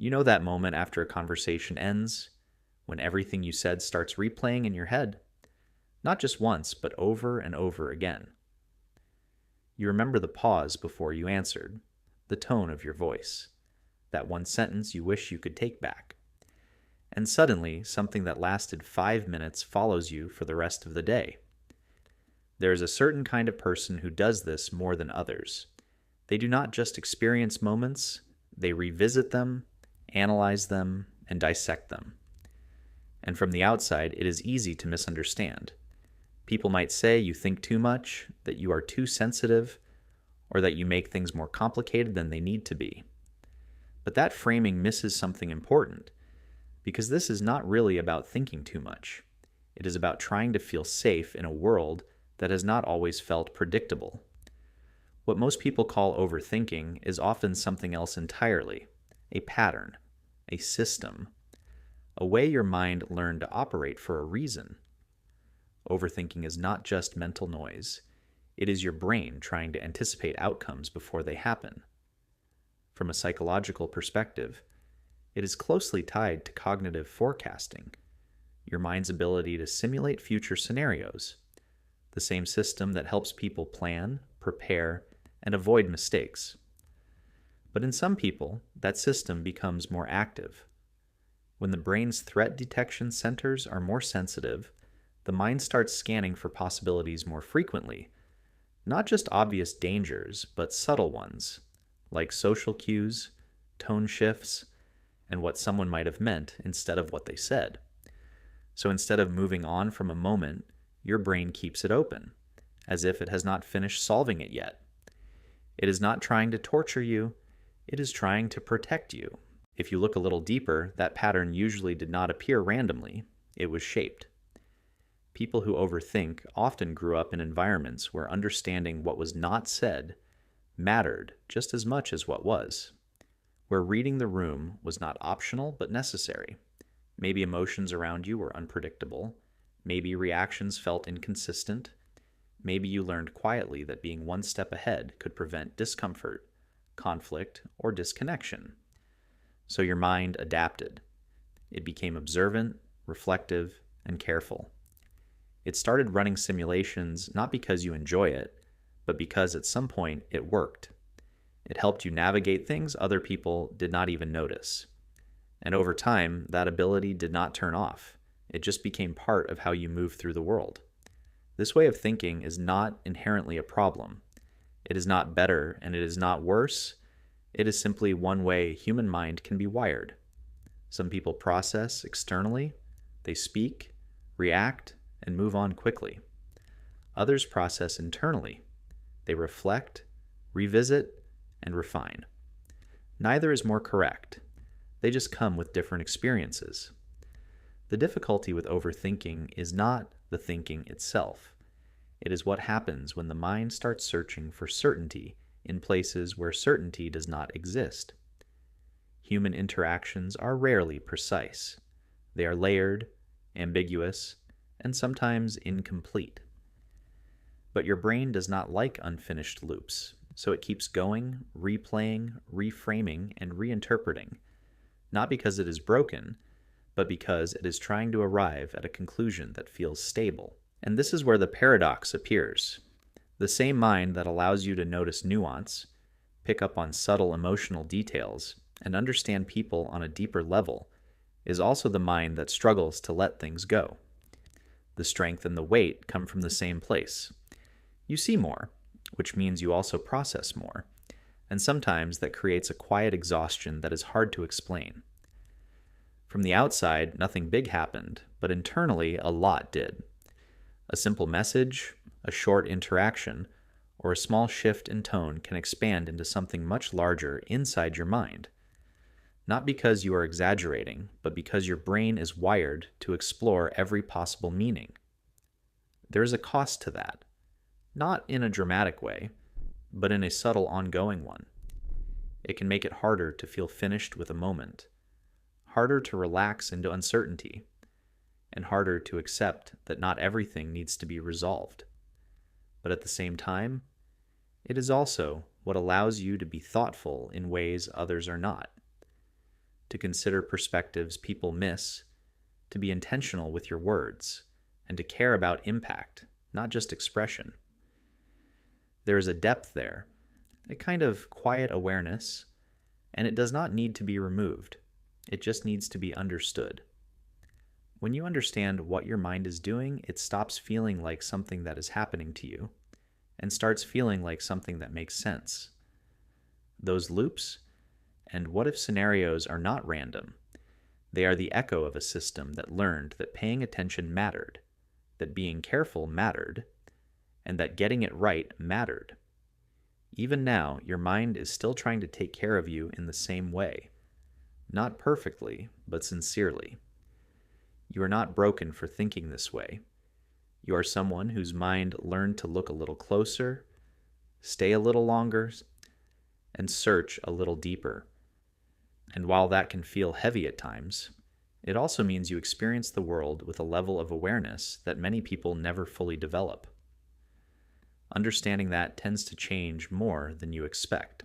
You know that moment after a conversation ends, when everything you said starts replaying in your head, not just once, but over and over again. You remember the pause before you answered, the tone of your voice, that one sentence you wish you could take back. And suddenly, something that lasted 5 minutes follows you for the rest of the day. There is a certain kind of person who does this more than others. They do not just experience moments, they revisit them, analyze them, and dissect them. And from the outside, it is easy to misunderstand. People might say you think too much, that you are too sensitive, or that you make things more complicated than they need to be. But that framing misses something important, because this is not really about thinking too much. It is about trying to feel safe in a world that has not always felt predictable. What most people call overthinking is often something else entirely, a pattern, a system, a way your mind learned to operate for a reason. Overthinking is not just mental noise. It is your brain trying to anticipate outcomes before they happen. From a psychological perspective, it is closely tied to cognitive forecasting, your mind's ability to simulate future scenarios, the same system that helps people plan, prepare, and avoid mistakes. But in some people, that system becomes more active. When the brain's threat detection centers are more sensitive, the mind starts scanning for possibilities more frequently, not just obvious dangers, but subtle ones, like social cues, tone shifts, and what someone might have meant instead of what they said. So instead of moving on from a moment, your brain keeps it open, as if it has not finished solving it yet. It is not trying to torture you, it is trying to protect you. If you look a little deeper, that pattern usually did not appear randomly, it was shaped. People who overthink often grew up in environments where understanding what was not said mattered just as much as what was, where reading the room was not optional but necessary. Maybe emotions around you were unpredictable, maybe reactions felt inconsistent, maybe you learned quietly that being one step ahead could prevent discomfort, conflict, or disconnection. So your mind adapted. It became observant, reflective, and careful. It started running simulations not because you enjoy it, but because at some point it worked. It helped you navigate things other people did not even notice. And over time, that ability did not turn off. It just became part of how you move through the world. This way of thinking is not inherently a problem. It is not better and it is not worse. It is simply one way human mind can be wired. Some people process externally, they speak, react, and move on quickly. Others process internally. They reflect, revisit, and refine. Neither is more correct. They just come with different experiences. The difficulty with overthinking is not the thinking itself. It is what happens when the mind starts searching for certainty in places where certainty does not exist. Human interactions are rarely precise. They are layered, ambiguous, and sometimes incomplete. But your brain does not like unfinished loops, so it keeps going, replaying, reframing, and reinterpreting, not because it is broken, but because it is trying to arrive at a conclusion that feels stable. And this is where the paradox appears. The same mind that allows you to notice nuance, pick up on subtle emotional details, and understand people on a deeper level is also the mind that struggles to let things go. The strength and the weight come from the same place. You see more, which means you also process more, and sometimes that creates a quiet exhaustion that is hard to explain. From the outside, nothing big happened, but internally, a lot did. A simple message, a short interaction, or a small shift in tone can expand into something much larger inside your mind. Not because you are exaggerating, but because your brain is wired to explore every possible meaning. There is a cost to that, not in a dramatic way, but in a subtle ongoing one. It can make it harder to feel finished with a moment, harder to relax into uncertainty, and harder to accept that not everything needs to be resolved. But at the same time, it is also what allows you to be thoughtful in ways others are not, to consider perspectives people miss, to be intentional with your words, and to care about impact, not just expression. There is a depth there, a kind of quiet awareness, and it does not need to be removed. It just needs to be understood. When you understand what your mind is doing, it stops feeling like something that is happening to you and starts feeling like something that makes sense. Those loops and what if scenarios are not random. They are the echo of a system that learned that paying attention mattered, that being careful mattered, and that getting it right mattered. Even now, your mind is still trying to take care of you in the same way. Not perfectly, but sincerely. You are not broken for thinking this way. You are someone whose mind learned to look a little closer, stay a little longer, and search a little deeper. And while that can feel heavy at times, it also means you experience the world with a level of awareness that many people never fully develop. Understanding that tends to change more than you expect.